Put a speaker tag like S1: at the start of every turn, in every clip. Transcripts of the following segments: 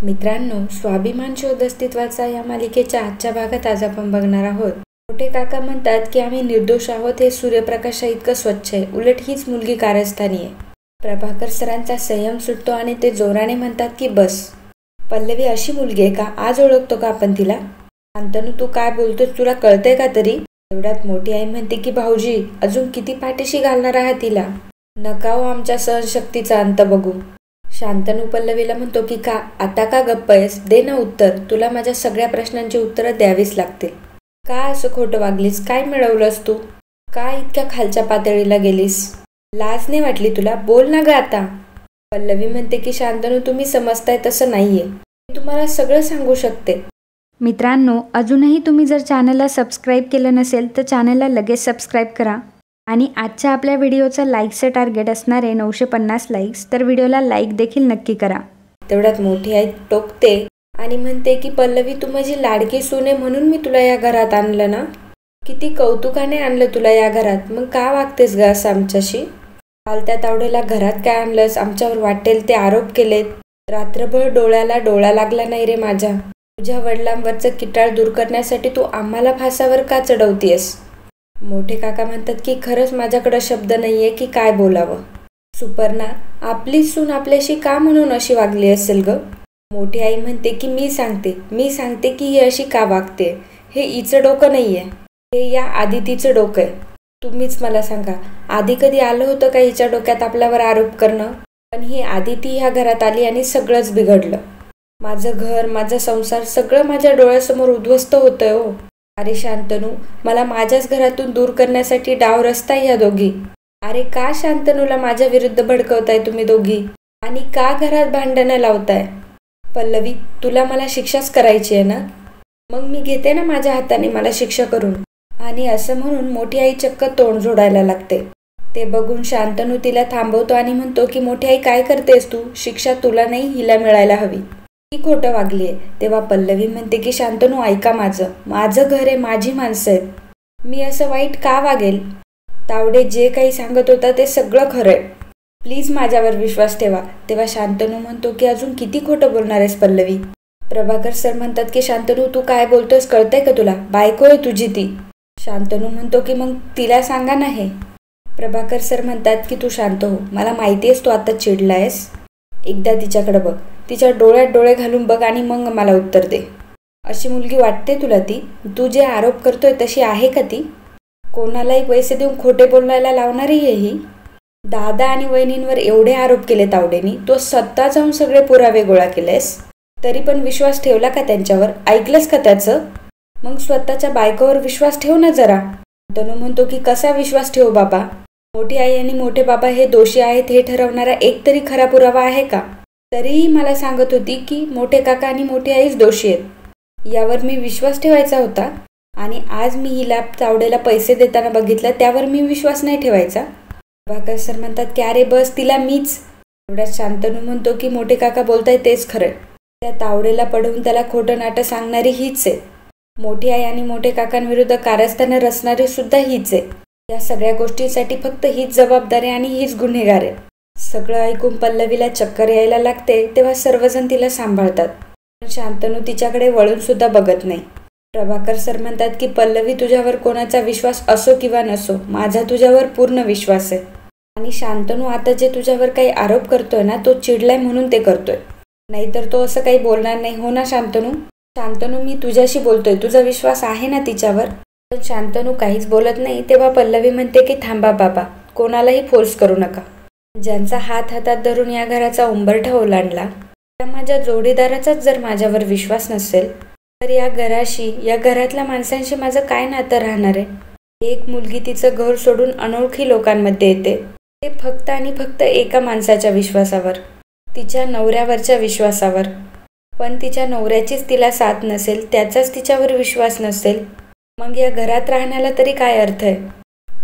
S1: मित्रांनो, स्वाभिमान शोध अस्तित्वाचा या मालिकेच्या आजच्या भागात आज आपण बघणार आहोत. मोठे काका म्हणतात की आम्ही निर्दोष आहोत, हे सूर्यप्रकाशा इतकं स्वच्छ आहे, उलट हीच मुलगी कारस्थानी आहे. प्रभाकर सरांचा संयम सुटतो आणि ते जोराने म्हणतात की बस. पल्लवी अशी मुलगी आहे का? आज ओळखतो का आपण तिला? शांतनू, तू काय बोलतोस? तुला कळतंय का तरी? एवढ्यात मोठी आई म्हणते की भाऊजी, अजून किती पाठीशी घालणार आहात तिला? नका हो आमच्या सहनशक्तीचा अंत बघू. शांतनू पल्लवीला म्हणतो की का आता का गप्प आहेस? दे ना उत्तर. तुला माझ्या सगळ्या प्रश्नांची उत्तरं द्यावीच लागतील. का असं खोटं वागलीस? काय मिळवलंस तू? का इतक्या खालच्या पातळीला गेलीस? लाज नाही वाटली तुला? बोल ना ग आता. पल्लवी म्हणते की शांतनू, तुम्ही समजताय तसं नाहीये. मी तुम्हाला सगळं सांगू शकते.
S2: मित्रांनो, अजूनही तुम्ही जर चॅनलला सबस्क्राईब केलं नसेल तर चॅनलला लगेच सबस्क्राईब करा. आणि आजच्या आपल्या व्हिडिओचं लाईकचं टार्गेट असणार आहे 950 लाईक्स, तर व्हिडिओला लाईक देखील नक्की करा.
S1: तेवढ्यात मोठी आई टोकते आणि म्हणते की पल्लवी, तू माझी लाडकी सून आहे म्हणून मी तुला या घरात आणलं ना. किती कौतुकाने आणलं तुला या घरात, मग का वागतेस ग असं आमच्याशी? काल त्या तावडेला घरात काय आणलंस? आमच्यावर वाटेल ते आरोप केलेत. रात्रभर डोळ्याला डोळा लागला नाही रे माझ्या. तुझ्या वडिलांवरचं किटाळ दूर करण्यासाठी तू आम्हाला फासावर का चढवतीयस? मोठे काका म्हणतात की खरंच माझ्याकडं शब्द नाहीये की काय बोलावं. सुपर्णा, आपली सून आपल्याशी का म्हणून अशी वागली असेल ग? मोठी आई म्हणते की मी सांगते की ही अशी का वागते. हे हिचं डोकं नाहीये, हे या आदितीचं डोकं आहे. तुम्हीच मला सांगा, आधी कधी आलं होतं का हिच्या डोक्यात आपल्यावर आरोप करणं? पण ही आदिती ह्या घरात आली आणि सगळंच बिघडलं. माझं घर, माझा संसार सगळं माझ्या डोळ्यासमोर उद्ध्वस्त होतंय हो. अरे शांतनू, मला माझ्याच घरातून दूर करण्यासाठी डाव रचताय या दोघी. अरे का शांतनूला माझ्या विरुद्ध भडकवताय तुम्ही दोघी? आणि का घरात भांडणं लावताय? पल्लवी, तुला मला शिक्षाच करायची आहे ना? मग मी घेते ना माझ्या हाताने मला शिक्षा करून. आणि असं म्हणून मोठी आई चक्क तोंड जोडायला लागते. ते बघून शांतनू तिला थांबवतो आणि म्हणतो की मोठी आई काय करतेस तू? शिक्षा तुला नाही, हिला मिळायला हवी. ती खोटं वागलीये. तेव्हा पल्लवी म्हणते की शांतनू ऐका, माझं घर आहे, माझी माणसं आहेत. मी असं वाईट का वागेल? तावडे जे काही सांगत होता ते सगळं खरंय. प्लीज माझ्यावर विश्वास ठेवा. तेव्हा शांतनू म्हणतो की अजून किती खोटं बोलणार आहेस पल्लवी? प्रभाकर सर म्हणतात की शांतनू, तू काय बोलतोस कळतंय का तुला? बायको आहे तुझी ती. शांतनू म्हणतो की मग तिला सांगा ना हे. प्रभाकर सर म्हणतात की तू शांत हो. मला माहिती आहेस तू आता चिडलायस. एकदा तिच्याकडे बघ, तिच्या डोळ्यात डोळे घालून बघ आणि मग मला उत्तर दे. अशी मुलगी वाटते तुला ती? तू जे आरोप करतोय तशी आहे का ती? कोणालाही पैसे देऊन खोटे बोलायला लावणारी आहे ही. दादा आणि वहिनींवर एवढे आरोप केले तावडेनी, तो स्वतः जाऊन सगळे पुरावे गोळा केलेस, तरी पण विश्वास ठेवला का त्यांच्यावर? ऐकलंस का त्याचं? मग स्वतःच्या बायकोवर विश्वास ठेव ना जरा. तनू म्हणतो की कसा विश्वास ठेवू बाबा? मोठी आई आणि मोठे बाबा हे दोषी आहेत हे ठरवणारा एक तरी खरा पुरावा आहे का? तरीही मला सांगत होती की मोठे काका आणि मोठी आईच दोषी आहेत. यावर मी विश्वास ठेवायचा होता आणि आज मी हिला तावडेला पैसे देताना बघितलं, त्यावर मी विश्वास नाही ठेवायचा. प्रभाकर सर म्हणतात की अरे बस, तिला मीच. एवढ्यात शांतनू म्हणतो की मोठे काका बोलताय तेच खरंय. त्या तावडेला पडवून त्याला खोटं नाटं सांगणारी हीच आहे. मोठी आई आणि मोठे काकांविरुद्ध कारस्थानं रचणारी सुद्धा हीच आहे. या सगळ्या गोष्टींसाठी फक्त हीच जबाबदार आहे आणि हीच गुन्हेगार आहे. सगळं ऐकून पल्लवीला चक्कर यायला लागते. तेव्हा सर्वजण तिला सांभाळतात, पण शांतनू तिच्याकडे वळून सुद्धा बघत नाही. प्रभाकर सर म्हणतात की पल्लवी, तुझ्यावर कोणाचा विश्वास असो किंवा नसो, माझा तुझ्यावर पूर्ण विश्वास आहे. आणि शांतनू आता जे तुझ्यावर काही आरोप करतोय ना, तो चिडलाय म्हणून ते करतोय, नाहीतर तो असं काही बोलणार नाही. हो ना शांतनू? शांतनू, मी तुझ्याशी बोलतोय, तुझा विश्वास आहे ना तिच्यावर? पण शांतनू काहीच बोलत नाही. तेव्हा पल्लवी म्हणते की थांबा बाबा, कोणालाही फोर्स करू नका. ज्यांचा हात हातात धरून या घराचा उंबरठा ओलांडला, त्या माझ्या जोडीदाराचाच जर माझ्यावर विश्वास नसेल तर या घराशी, या घरातल्या माणसांशी माझं काय नातं राहणार आहे? एक मुलगी तिचं घर सोडून अनोळखी लोकांमध्ये येते, ते फक्त आणि फक्त एका माणसाच्या विश्वासावर, तिच्या नवऱ्यावरच्या विश्वासावर. पण तिच्या नवऱ्याचीच तिला साथ नसेल, त्याचाच तिच्यावर विश्वास नसेल, मग या घरात राहण्याला तरी काय अर्थ आहे?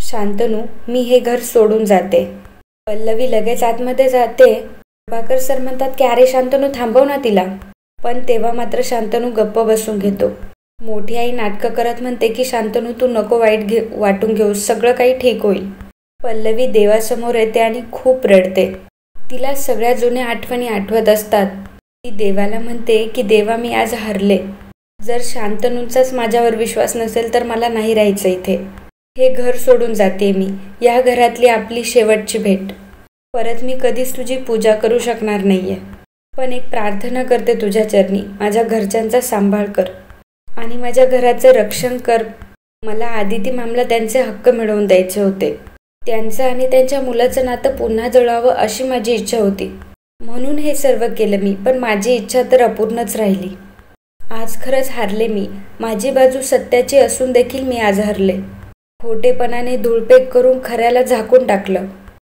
S1: शांतनू, मी हे घर सोडून जाते. पल्लवी लगेच आतमध्ये जाते. प्रभाकर सर म्हणतात की अरे शांतनू, थांबव ना तिला. पण तेव्हा मात्र शांतनू गप्प बसून घेतो. मोठी आई नाटकं करत म्हणते की शांतनू, तू नको वाटून घेऊ, सगळं काही ठीक होईल. पल्लवी देवासमोर येते आणि खूप रडते. तिला सगळ्या जुन्या आठवणी आठवत असतात. ती देवाला म्हणते की देवा मी आज हरले. जर शांतनूंचाच माझ्यावर विश्वास नसेल तर मला नाही राहायचं इथे. हे घर सोडून जाते मी. या घरातली आपली शेवटची भेट. परत मी कधीच तुझी पूजा करू शकणार नाहीये. पण एक प्रार्थना करते तुझ्या चरणी, माझ्या घरच्यांचा सांभाळ कर आणि माझ्या घराचं रक्षण कर. मला आदिती मॅमला त्यांचे हक्क मिळवून द्यायचे होते. त्यांचं आणि त्यांच्या मुलाचं नातं पुन्हा जुळावं अशी माझी इच्छा होती. म्हणून हे सर्व केलं मी. पण माझी इच्छा तर अपूर्णच राहिली. आज खरंच हारले मी. माझी बाजू सत्याची असून देखील मी आज हरले. खोटेपणाने धूळपेक करून खऱ्याला झाकून टाकलं.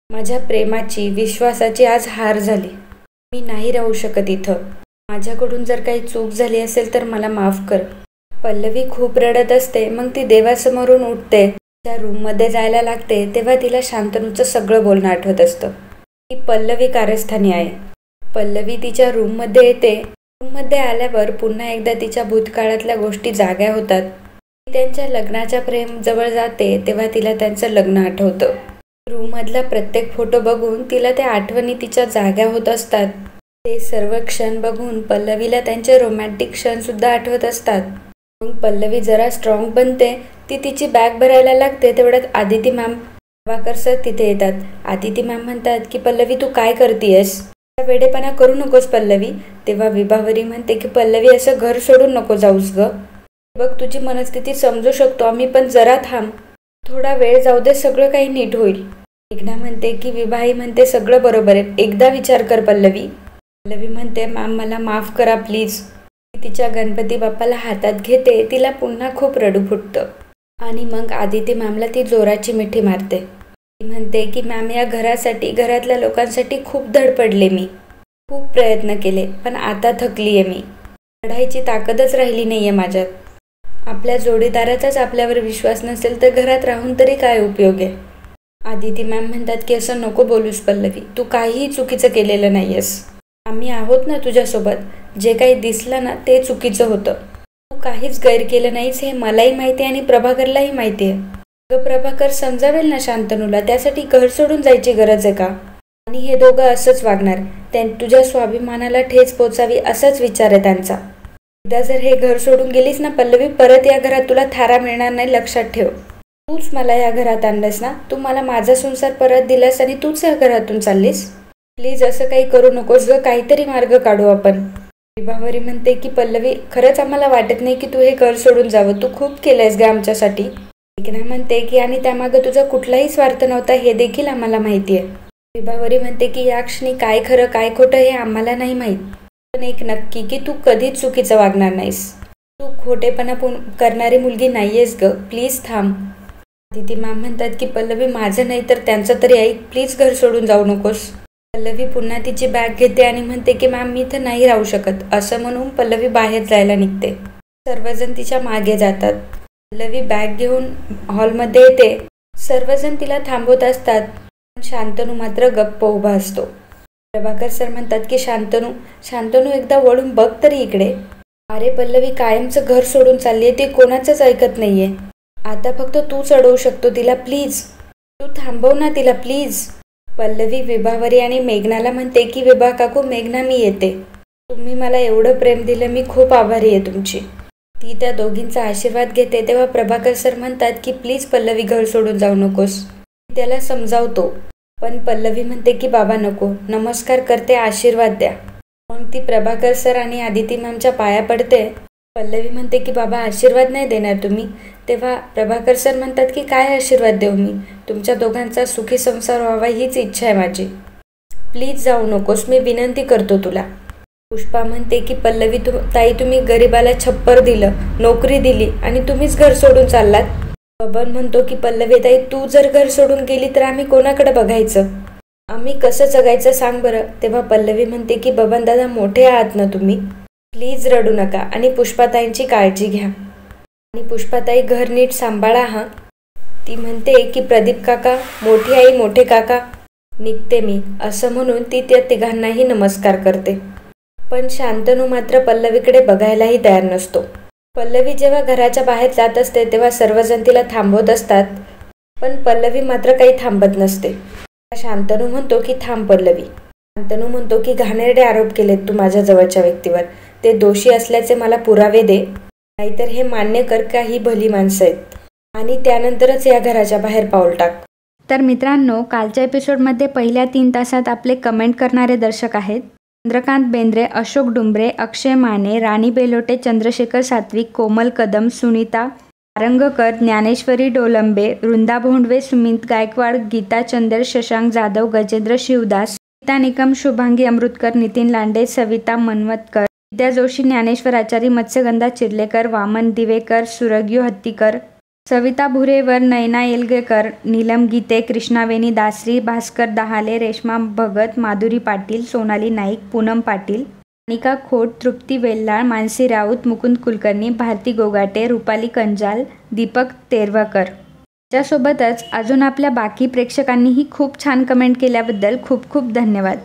S1: माझ्या प्रेमाची, विश्वासाची आज हार झाली. मी नाही राहू शकत इथं. माझ्याकडून जर काही चूक झाली असेल तर मला माफ कर. पल्लवी खूप रडत असते. मग ती देवासमोरून उठते. त्या रूममध्ये जायला लागते तेव्हा तिला शांतनूचं सगळं बोलणं आठवत असतं. ती पल्लवी कारस्थानी आहे. पल्लवी तिच्या रूममध्ये येते. रूममध्ये आल्यावर पुन्हा एकदा तिच्या भूतकाळातल्या गोष्टी जाग्या होतात. ती त्यांच्या लग्नाच्या प्रेम जवळ जाते तेव्हा तिला त्यांचं लग्न आठवतं. रूममधला प्रत्येक फोटो बघून तिला त्या आठवणी तिच्या जाग्या होत असतात. ते सर्व क्षण बघून पल्लवीला त्यांचे रोमॅन्टिक क्षणसुद्धा आठवत असतात. मग पल्लवी जरा स्ट्रॉंग बनते. ती तिची बॅग भरायला लागते. तेवढ्यात आदिती मॅम, प्रभाकर सर तिथे येतात. आदिती मॅम म्हणतात की पल्लवी तू काय करतेयस? वेडेपणा करू नकोस पल्लवी. तेव्हा विभावरी म्हणते की पल्लवी असं घर सोडून नको जाऊस ग. बघ तुझी मनस्थिती समजू शकतो आम्ही, पण जरा थांब. थोडा वेळ जाऊ दे, सगळं काही नीट होईल. मेघना म्हणते की विभाई म्हणते सगळं बरोबर आहे, एकदा विचार कर पल्लवी. पल्लवी म्हणते मॅम मला माफ करा प्लीज. ती तिच्या गणपती बाप्पाला हातात घेते. तिला पुन्हा खूप रडू फुटतं आणि मग आदिती मॅमला ती जोराची मिठी मारते. ती म्हणते की मॅम या घरासाठी, घरातल्या लोकांसाठी खूप धडपडले मी. खूप प्रयत्न केले पण आता थकली आहे मी. लढायची ताकदच राहिली नाही आहे माझ्यात. आपल्या जोडीदाराचाच आपल्यावर विश्वास नसेल तर घरात राहून तरी काय उपयोग आहे? आदिती मॅम म्हणतात की असं नको बोलूस पल्लवी. तू काहीही चुकीचं केलेलं नाही आहेस. आम्ही आहोत ना तुझ्यासोबत. जे काही दिसलं ना ते चुकीचं होतं. तू काहीच गैर केलं नाहीस हे मलाही माहिती आहे आणि प्रभाकरलाही माहिती आहे. अगं प्रभाकर समजावेल ना शांतनूला. त्यासाठी घर सोडून जायची गरज आहे का? आणि हे दोघं असंच वागणार. तुझ्या स्वाभिमानाला ठेच पोचावी असाच विचार आहे त्यांचा. एकदा जर हे घर सोडून गेलीस ना पल्लवी, परत या घरात तुला थारा मिळणार नाही, लक्षात ठेव. तूच मला या घरात आणलंस ना. तू मला माझा संसार परत दिलास आणि तूच या घरातून चाललीस. प्लीज असं काही करू नकोस ग. काहीतरी मार्ग काढू आपण. विभावरी म्हणते की पल्लवी खरंच आम्हाला वाटत नाही की तू हे घर सोडून जावं. तू खूप केलंयस ग आमच्यासाठी. मेघना म्हणते की आणि त्यामागं तुझा कुठलाही स्वार्थ नव्हता हे देखील आम्हाला माहिती आहे. विभावरी म्हणते की या क्षणी काय खरं काय खोटं हे आम्हाला नाही माहीत. पण एक नक्की की तू कधीच चुकीचं वागणार नाहीस. तू खोटेपणा करणारी मुलगी नाहीयेस ग. प्लीज थांब. आदिती मॅम म्हणतात की पल्लवी माझं नाही तर त्यांचं तरी ऐक. प्लीज घर सोडून जाऊ नकोस. पल्लवी पुन्हा तिची बॅग घेते आणि म्हणते की मॅम मी इथं नाही राहू शकत. असं म्हणून पल्लवी बाहेर जायला निघते. सर्वजण तिच्या मागे जातात. पल्लवी बॅग घेऊन हॉलमध्ये येते. सर्वजण तिला थांबवत असतात पण शांतनू मात्र गप्प उभा असतो. प्रभाकर सर म्हणतात की शांतनू एकदा वळून बघ तरी इकडे. अरे पल्लवी कायमचं घर सोडून चाललीये. ती कोणाचंच ऐकत नाहीये. आता फक्त तूच अडवू शकतो तिला. प्लीज तू थांबव ना तिला प्लीज. पल्लवी विभावरी आणि मेघनाला म्हणते की विभा काकू, मेघना मी येते. तुम्ही मला एवढं प्रेम दिलं, मी खूप आभारी आहे तुमची. ती त्या दोघींचा आशीर्वाद घेते तेव्हा प्रभाकर सर म्हणतात की प्लीज पल्लवी घर सोडून जाऊ नकोस. मी त्याला समजावतो पण पल्लवी म्हणते की बाबा नको. नमस्कार करते, आशीर्वाद द्या. मग ती प्रभाकर सर आणि आदिती मॅमच्या पाया पडते. पल्लवी म्हणते की बाबा आशीर्वाद नाही देणार तुम्ही? तेव्हा प्रभाकर सर म्हणतात की काय आशीर्वाद देऊ मी? तुमच्या दोघांचा सुखी संसार व्हावा हीच इच्छा आहे माझी. प्लीज जाऊ नकोस, मी विनंती करतो तुला. पुष्पा म्हणते की पल्लवी ताई तुम्ही गरिबाला छप्पर दिलं, नोकरी दिली आणि तुम्हीच घर सोडून चाललात. बबन म्हणतो की पल्लवी ताई तू जर घर सोडून गेली तर आम्ही कोणाकडे बघायचं? आम्ही कसं जगायचं सांग बरं. तेव्हा पल्लवी म्हणते की बबन दादा मोठे आहात ना तुम्ही, प्लीज रडू नका आणि पुष्पाताईंची काळजी घ्या. आणि पुष्पाताई घर नीट सांभाळा हा. ती म्हणते की प्रदीप काका, मोठी आई, मोठे काका, निघते मी. असं म्हणून ती त्या तिघांनाही नमस्कार करते. पण शांतनू मात्र पल्लवीकडे बघायलाही तयार नसतो. पल्लवी जेव्हा घराच्या बाहेर जात असते तेव्हा सर्वजण तिला थांबवत असतात पण पल्लवी मात्र काही थांबत नसते. शांतनू म्हणतो की थांब पल्लवी. शांतनू म्हणतो की घाणेरडे आरोप केलेत तू माझ्या जवळच्या व्यक्तीवर, ते दोषी असल्याचे मला पुरावे दे, नाहीतर हे मान्य कर का ही भली माणसं आहेत आणि त्यानंतरच या घराच्या बाहेर पाऊल टाक.
S2: तर मित्रांनो, कालच्या एपिसोडमध्ये पहिल्या 3 तासात आपले कमेंट करणारे दर्शक आहेत चंद्रकांत बेंद्रे, अशोक डुंबरे, अक्षय माने, राणी बेलोटे, चंद्रशेखर सात्विक, कोमल कदम, सुनीता पारंगकर, ज्ञानेश्वरी डोलंबे, वृंदा भोंडवे, सुमित गायकवाड, गीता चंदेल, शशांक जाधव, गजेंद्र शिवदास, गीता निकम, शुभांगी अमृतकर, नितीन लांडे, सविता मनवतकर, विद्या जोशी, ज्ञानेश्वर आचारी, मत्स्यगंधा चिर्लेकर, वामन दिवेकर, सुरग्यू हत्तीकर, सविता भुरेवर, नयना येलगेकर, नीलम गीते, कृष्णावेणी दासरी, भास्कर दहाले, रेश्मा भगत, माधुरी पाटील, सोनाली नाईक, पूनम पाटील, अनिका खोट, तृप्ती वेल्लाळ, मानसी राऊत, मुकुंद कुलकर्णी, भारती गोगाटे, रुपाली कंजाल, दीपक तेरवकर. त्यासोबतच अजून आपल्या बाकी प्रेक्षकांनीही खूप छान कमेंट केल्याबद्दल खूप खूप धन्यवाद.